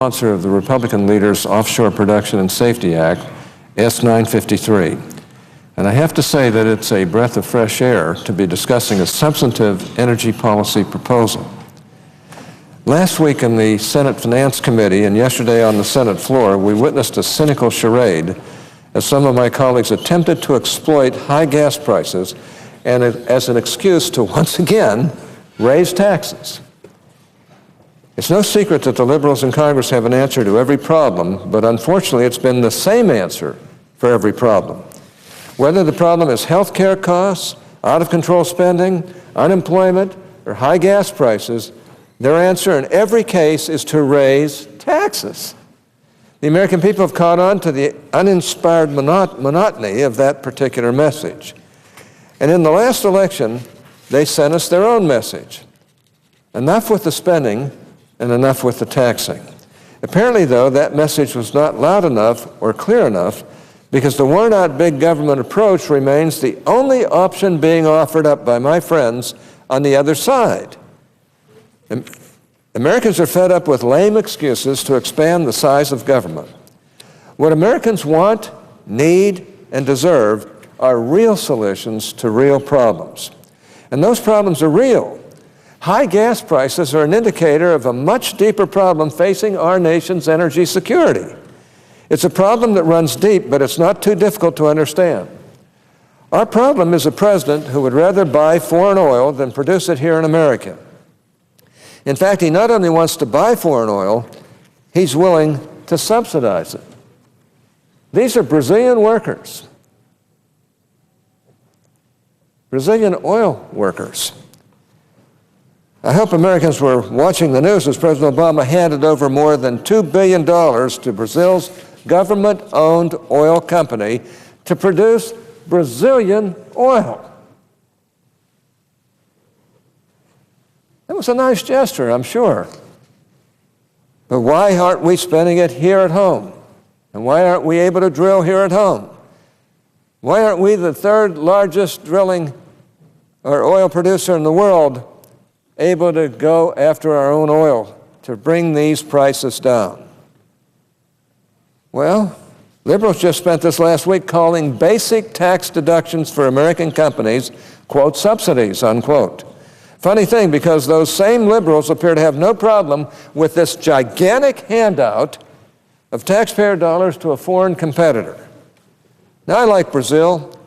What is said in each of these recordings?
Sponsor of the Republican leader's Offshore Production and Safety Act, S-953. And I have to say that it's a breath of fresh air to be discussing a substantive energy policy proposal. Last week in the Senate Finance Committee and yesterday on the Senate floor, we witnessed a cynical charade as some of my colleagues attempted to exploit high gas prices and as an excuse to once again raise taxes. It's no secret that the liberals in Congress have an answer to every problem, but unfortunately it's been the same answer for every problem. Whether the problem is health care costs, out-of-control spending, unemployment, or high gas prices, their answer in every case is to raise taxes. The American people have caught on to the uninspired monotony of that particular message. And in the last election, they sent us their own message. Enough with the spending and enough with the taxing. Apparently, though, that message was not loud enough or clear enough because the worn-out big government approach remains the only option being offered up by my friends on the other side. Americans are fed up with lame excuses to expand the size of government. What Americans want, need, and deserve are real solutions to real problems. And those problems are real. High gas prices are an indicator of a much deeper problem facing our nation's energy security. It's a problem that runs deep, but it's not too difficult to understand. Our problem is a president who would rather buy foreign oil than produce it here in America. In fact, he not only wants to buy foreign oil, he's willing to subsidize it. These are Brazilian workers, Brazilian oil workers. I hope Americans were watching the news as President Obama handed over more than $2 billion to Brazil's government-owned oil company to produce Brazilian oil. That was a nice gesture, I'm sure. But why aren't we spending it here at home? And why aren't we able to drill here at home? Why aren't we the third largest drilling or oil producer in the world able to go after our own oil to bring these prices down? Well, liberals just spent this last week calling basic tax deductions for American companies, quote, subsidies, unquote. Funny thing, because those same liberals appear to have no problem with this gigantic handout of taxpayer dollars to a foreign competitor. Now, I like Brazil,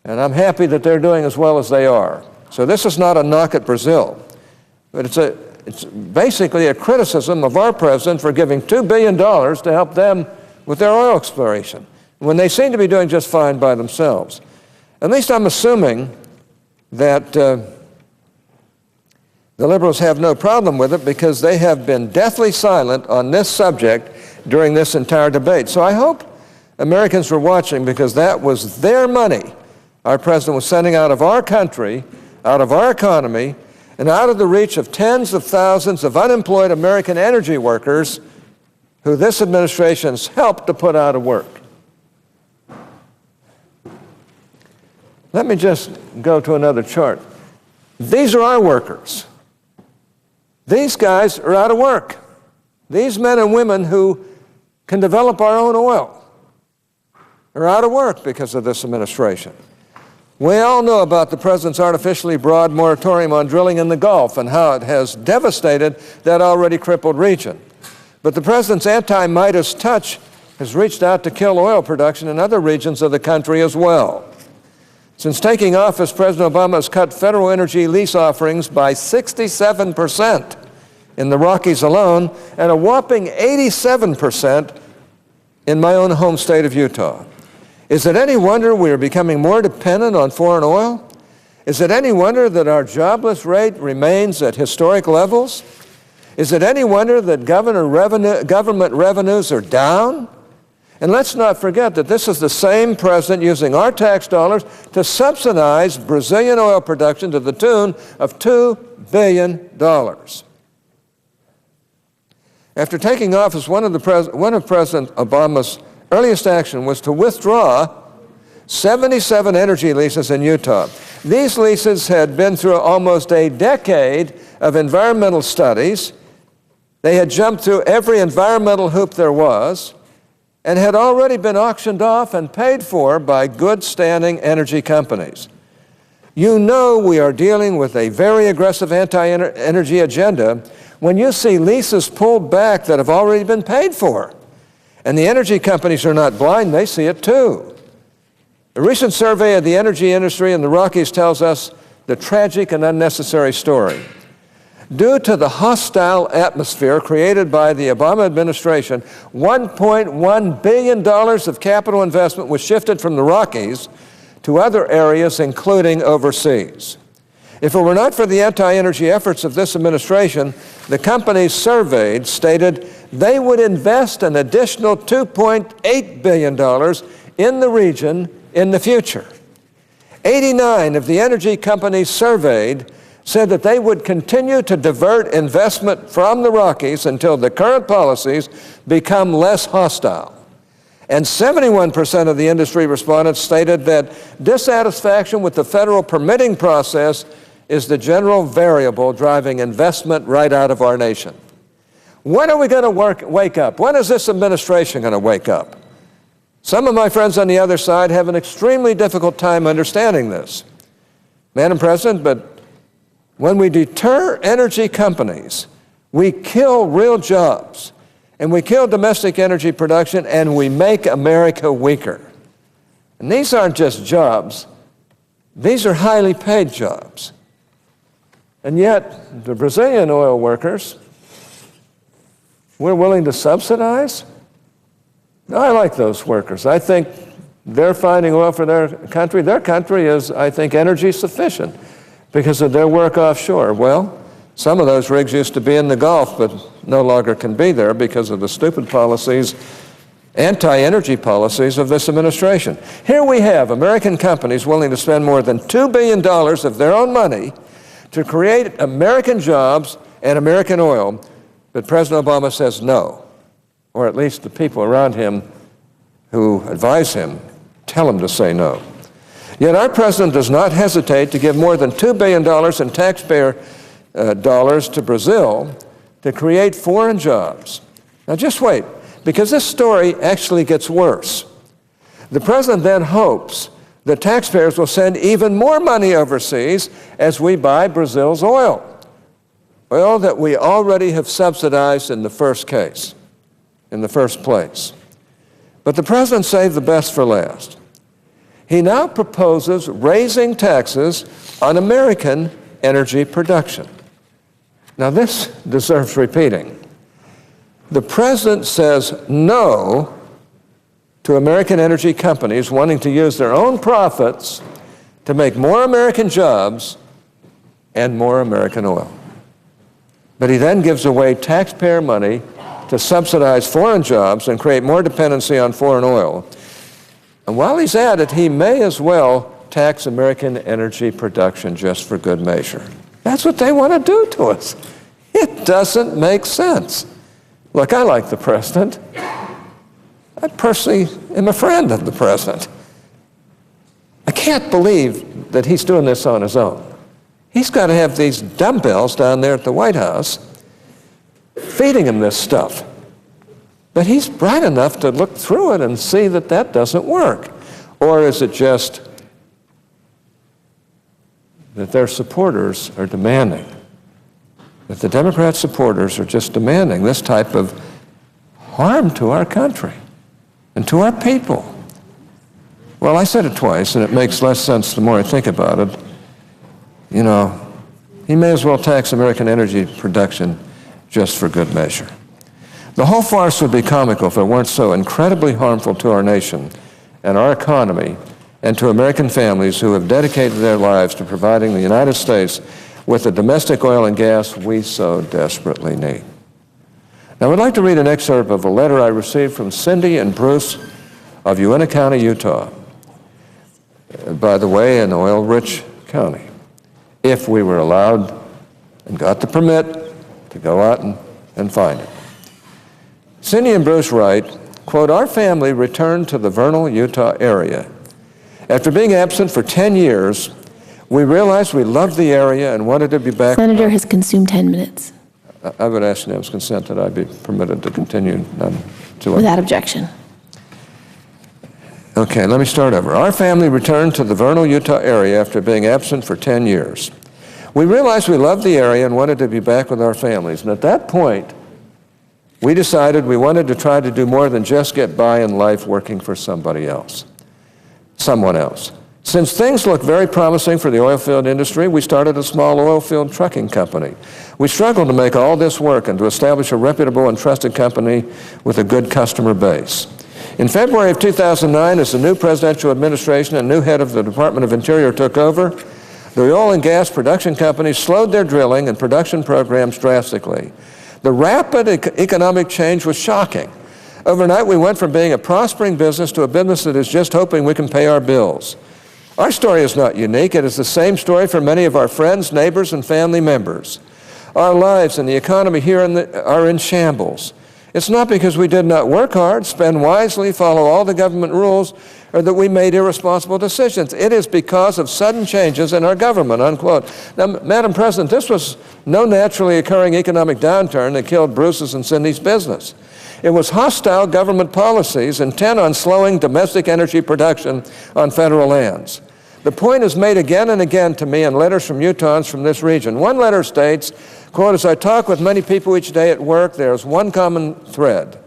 and I'm happy that they're doing as well as they are. So this is not a knock at Brazil, but it's basically a criticism of our president for giving $2 billion to help them with their oil exploration, when they seem to be doing just fine by themselves. At least I'm assuming that the liberals have no problem with it because they have been deathly silent on this subject during this entire debate. So I hope Americans were watching, because that was their money our president was sending out of our country, out of our economy, and out of the reach of tens of thousands of unemployed American energy workers who this administration has helped to put out of work. Let me just go to another chart. These are our workers. These guys are out of work. These men and women who can develop our own oil are out of work because of this administration. We all know about the president's artificially broad moratorium on drilling in the Gulf and how it has devastated that already crippled region. But the president's anti-Midas touch has reached out to kill oil production in other regions of the country as well. Since taking office, President Obama has cut federal energy lease offerings by 67% in the Rockies alone, and a whopping 87% in my own home state of Utah. Is it any wonder we are becoming more dependent on foreign oil? Is it any wonder that our jobless rate remains at historic levels? Is it any wonder that government revenues are down? And let's not forget that this is the same president using our tax dollars to subsidize Brazilian oil production to the tune of $2 billion. After taking office, one of President Obama's earliest action was to withdraw 77 energy leases in Utah. These leases had been through almost a decade of environmental studies They had jumped through every environmental hoop there was and had already been auctioned off and paid for by good-standing energy companies. You know we are dealing with a very aggressive anti-energy agenda when you see leases pulled back that have already been paid for. And the energy companies are not blind, they see it too. A recent survey of the energy industry in the Rockies tells us the tragic and unnecessary story. Due to the hostile atmosphere created by the Obama administration, $1.1 billion of capital investment was shifted from the Rockies to other areas, including overseas. If it were not for the anti-energy efforts of this administration, the companies surveyed stated they would invest an additional $2.8 billion in the region in the future. 89 of the energy companies surveyed said that they would continue to divert investment from the Rockies until the current policies become less hostile. And 71% of the industry respondents stated that dissatisfaction with the federal permitting process is the general variable driving investment right out of our nation. When are we going to wake up? When is this administration going to wake up? Some of my friends on the other side have an extremely difficult time understanding this. Madam President, but when we deter energy companies, we kill real jobs, and we kill domestic energy production, and we make America weaker. And these aren't just jobs. These are highly paid jobs. And yet, the Brazilian oil workers, we're willing to subsidize? I like those workers. I think they're finding oil for their country. Their country is, I think, energy sufficient because of their work offshore. Well, some of those rigs used to be in the Gulf, but no longer can be there because of the stupid policies, anti-energy policies of this administration. Here we have American companies willing to spend more than $2 billion of their own money to create American jobs and American oil, but President Obama says no, or at least the people around him who advise him tell him to say no. Yet our president does not hesitate to give more than $2 billion in taxpayer dollars to Brazil to create foreign jobs. Now just wait, because this story actually gets worse. The president then hopes that taxpayers will send even more money overseas as we buy Brazil's oil that we already have subsidized in the first place. But the president saved the best for last. He now proposes raising taxes on American energy production. Now this deserves repeating. The president says no to American energy companies wanting to use their own profits to make more American jobs and more American oil. But he then gives away taxpayer money to subsidize foreign jobs and create more dependency on foreign oil. And while he's at it, he may as well tax American energy production just for good measure. That's what they want to do to us. It doesn't make sense. Look, I like the president. I personally am a friend of the president. I can't believe that he's doing this on his own. He's got to have these dumbbells down there at the White House feeding him this stuff. But he's bright enough to look through it and see that that doesn't work. Or is it just that their supporters are demanding, that the Democrat supporters are just demanding this type of harm to our country and to our people? Well, I said it twice, and it makes less sense the more I think about it. You know, he may as well tax American energy production just for good measure. The whole farce would be comical if it weren't so incredibly harmful to our nation and our economy and to American families who have dedicated their lives to providing the United States with the domestic oil and gas we so desperately need. Now, I'd like to read an excerpt of a letter I received from Cindy and Bruce of Uintah County, Utah. By the way, an oil-rich county. If we were allowed and got the permit to go out and find it. Cindy and Bruce write, quote, "Our family returned to the Vernal, Utah area. After being absent for 10 years, we realized we loved the area and wanted to be back." Senator has consumed 10 minutes. I would ask unanimous consent that I be permitted to continue. Without objection. Okay, let me start over. Our family returned to the Vernal, Utah area after being absent for 10 years. We realized we loved the area and wanted to be back with our families. And at that point, we decided we wanted to try to do more than just get by in life working for someone else. Since things looked very promising for the oil field industry, we started a small oil field trucking company. We struggled to make all this work and to establish a reputable and trusted company with a good customer base. In February of 2009, as the new presidential administration and new head of the Department of Interior took over, the oil and gas production companies slowed their drilling and production programs drastically. The rapid economic change was shocking. Overnight, we went from being a prospering business to a business that is just hoping we can pay our bills. Our story is not unique. It is the same story for many of our friends, neighbors, and family members. Our lives and the economy here are in shambles. It's not because we did not work hard, spend wisely, follow all the government rules, or that we made irresponsible decisions. It is because of sudden changes in our government, unquote. Now, Madam President, this was no naturally occurring economic downturn that killed Bruce's and Cindy's business. It was hostile government policies intent on slowing domestic energy production on federal lands. The point is made again and again to me in letters from Utahns from this region. One letter states, quote, "As I talk with many people each day at work, there is one common thread.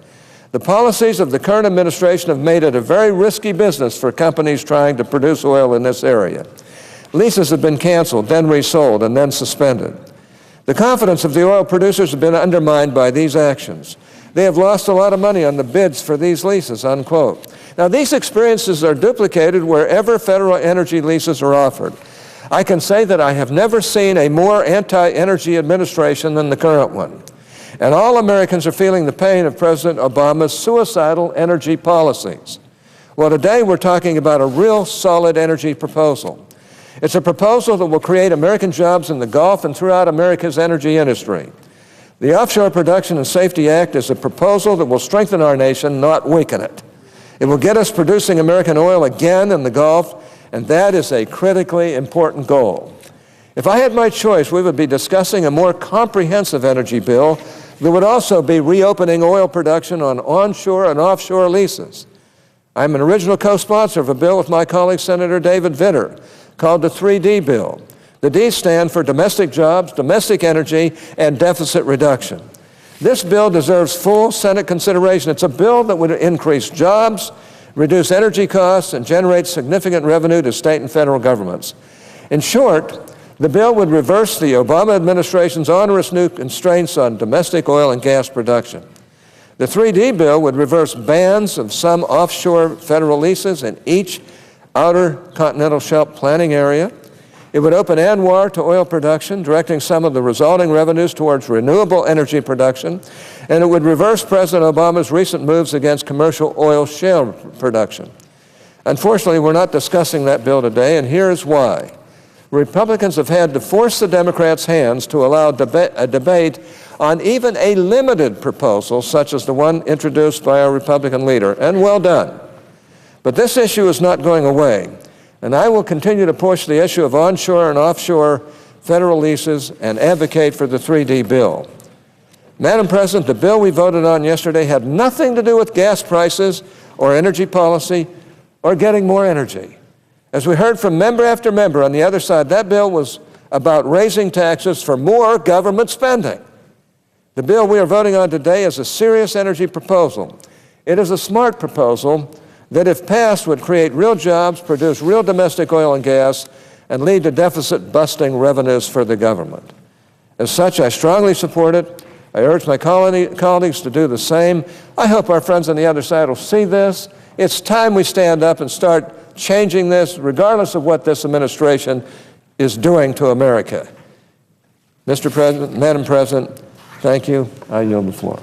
The policies of the current administration have made it a very risky business for companies trying to produce oil in this area. Leases have been canceled, then resold, and then suspended. The confidence of the oil producers has been undermined by these actions. They have lost a lot of money on the bids for these leases," unquote. Now, these experiences are duplicated wherever federal energy leases are offered. I can say that I have never seen a more anti-energy administration than the current one. And all Americans are feeling the pain of President Obama's suicidal energy policies. Well, today we're talking about a real solid energy proposal. It's a proposal that will create American jobs in the Gulf and throughout America's energy industry. The Offshore Production and Safety Act is a proposal that will strengthen our nation, not weaken it. It will get us producing American oil again in the Gulf, and that is a critically important goal. If I had my choice, we would be discussing a more comprehensive energy bill that would also be reopening oil production on onshore and offshore leases. I'm an original co-sponsor of a bill with my colleague Senator David Vitter called the 3D bill. The D's stand for domestic jobs, domestic energy, and deficit reduction. This bill deserves full Senate consideration. It's a bill that would increase jobs, reduce energy costs, and generate significant revenue to state and federal governments. In short, the bill would reverse the Obama administration's onerous new constraints on domestic oil and gas production. The 3D bill would reverse bans of some offshore federal leases in each outer continental shelf planning area. It would open ANWR to oil production, directing some of the resulting revenues towards renewable energy production, and it would reverse President Obama's recent moves against commercial oil shale production. Unfortunately, we're not discussing that bill today, and here's why. Republicans have had to force the Democrats' hands to allow a debate on even a limited proposal, such as the one introduced by our Republican leader, and well done. But this issue is not going away. And I will continue to push the issue of onshore and offshore federal leases and advocate for the 3D bill. Madam President, the bill we voted on yesterday had nothing to do with gas prices or energy policy or getting more energy. As we heard from member after member on the other side, that bill was about raising taxes for more government spending. The bill we are voting on today is a serious energy proposal. It is a smart proposal that, if passed, would create real jobs, produce real domestic oil and gas, and lead to deficit-busting revenues for the government. As such, I strongly support it. I urge my colleagues to do the same. I hope our friends on the other side will see this. It's time we stand up and start changing this, regardless of what this administration is doing to America. Mr. President, Madam President, thank you. I yield the floor.